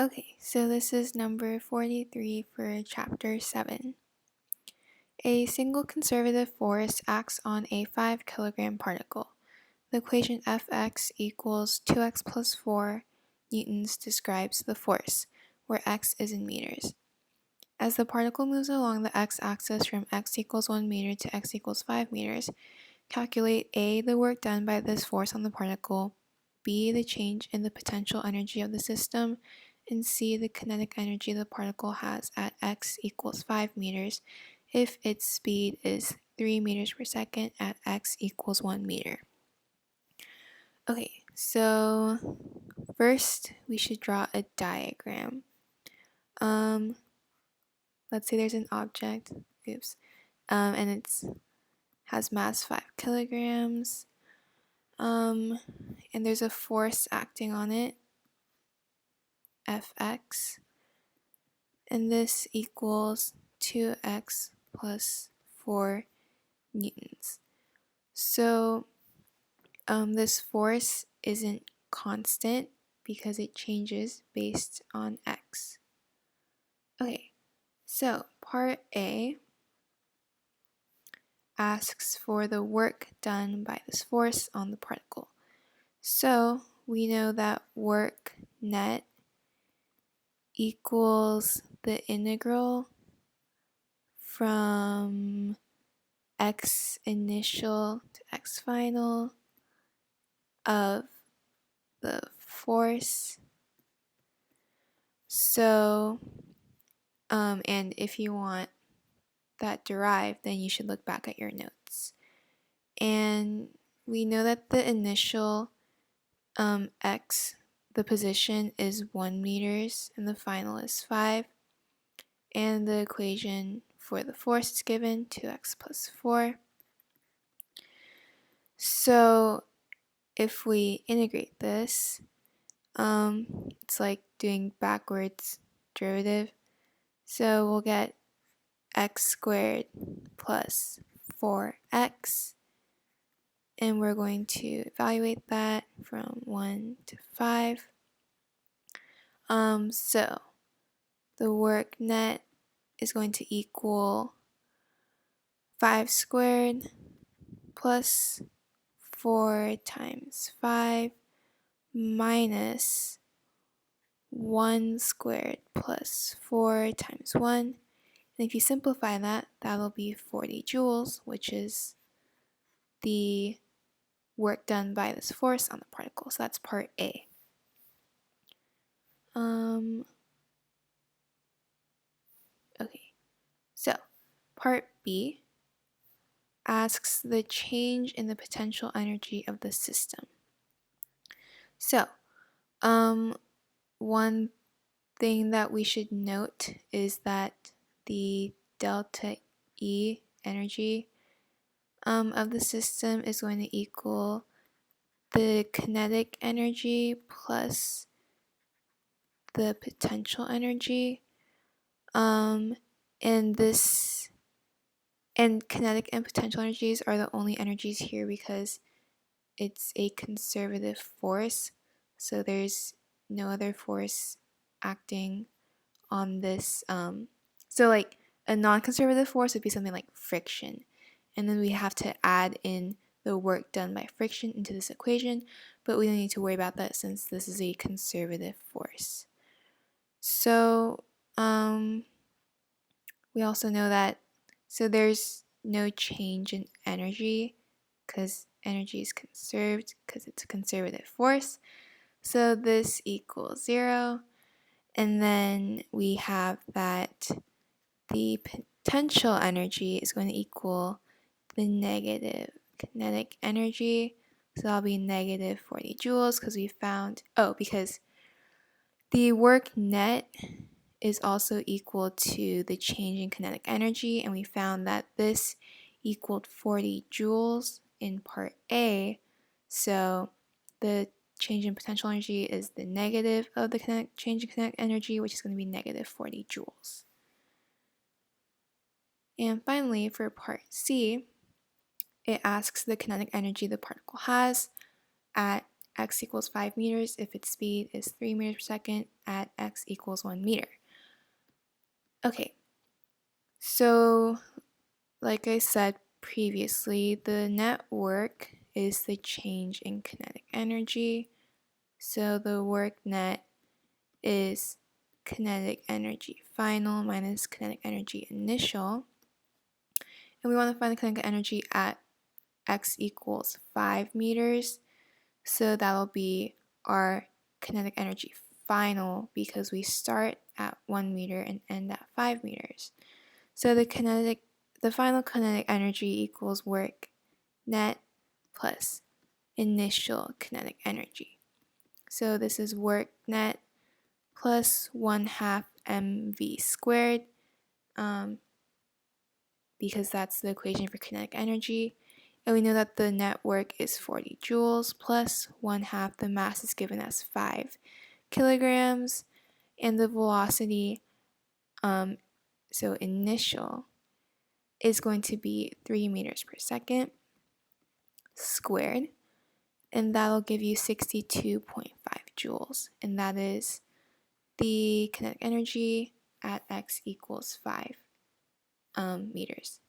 Okay, so this is number 43 for chapter 7. A single conservative force acts on a 5 kilogram particle. The equation Fx equals 2x plus 4 newtons describes the force, where x is in meters. As the particle moves along the x-axis from x equals 1 meter to x equals 5 meters, calculate A, the work done by this force on the particle, B, the change in the potential energy of the system, and C, the kinetic energy the particle has at x equals 5 meters if its speed is 3 meters per second at x equals 1 meter. Okay, so first we should draw a diagram. Let's say there's an object, and it has mass 5 kilograms, and there's a force acting on it, Fx, and this equals 2x plus 4 newtons. So this force isn't constant because it changes based on x. Okay, so part A asks for the work done by this force on the particle. So we know that work net equals the integral from x initial to x final of the force. So, and if you want that derived, then you should look back at your notes. And we know that the initial x, the position is 1 meters and the final is 5. And the equation for the force is given, 2x plus 4. So if we integrate this, it's like doing backwards derivative. So we'll get x squared plus 4x, and we're going to evaluate that from 1 to 5. So the work net is going to equal 5 squared plus 4 times 5 minus 1 squared plus 4 times 1. And if you simplify that, that'll be 40 joules, which is the work done by this force on the particle. So that's part A. Okay, so part B asks the change in the potential energy of the system. So, one thing that we should note is that the delta E energy of the system is going to equal the kinetic energy plus the potential energy. And kinetic and potential energies are the only energies here because it's a conservative force, so there's no other force acting on this. So like a non-conservative force would be something like friction, and then we have to add in the work done by friction into this equation, but we don't need to worry about that since this is a conservative force. So we also know that there's no change in energy because energy is conserved because it's a conservative force. So this equals 0. And then we have that the potential energy is going to equal the negative kinetic energy. So that'll be negative 40 joules because we found, because the work net is also equal to the change in kinetic energy, and we found that this equaled 40 joules in part A. So the change in potential energy is the negative of the change in kinetic energy, which is going to be negative 40 joules. And finally, for part C, it asks the kinetic energy the particle has at x equals 5 meters if its speed is 3 meters per second at x equals 1 meter. Okay, so like I said previously, the net work is the change in kinetic energy. So the work net is kinetic energy final minus kinetic energy initial. And we want to find the kinetic energy at x equals 5 meters. So that'll be our kinetic energy final because we start at 1 meter and end at 5 meters. So the final kinetic energy equals work net plus initial kinetic energy. So this is work net plus 1/2 mv squared, because that's the equation for kinetic energy. And we know that the net work is 40 joules plus 1/2 the mass is given as 5 kilograms, and the velocity, so initial, is going to be 3 meters per second squared, and that'll give you 62.5 joules, and that is the kinetic energy at x equals 5 meters.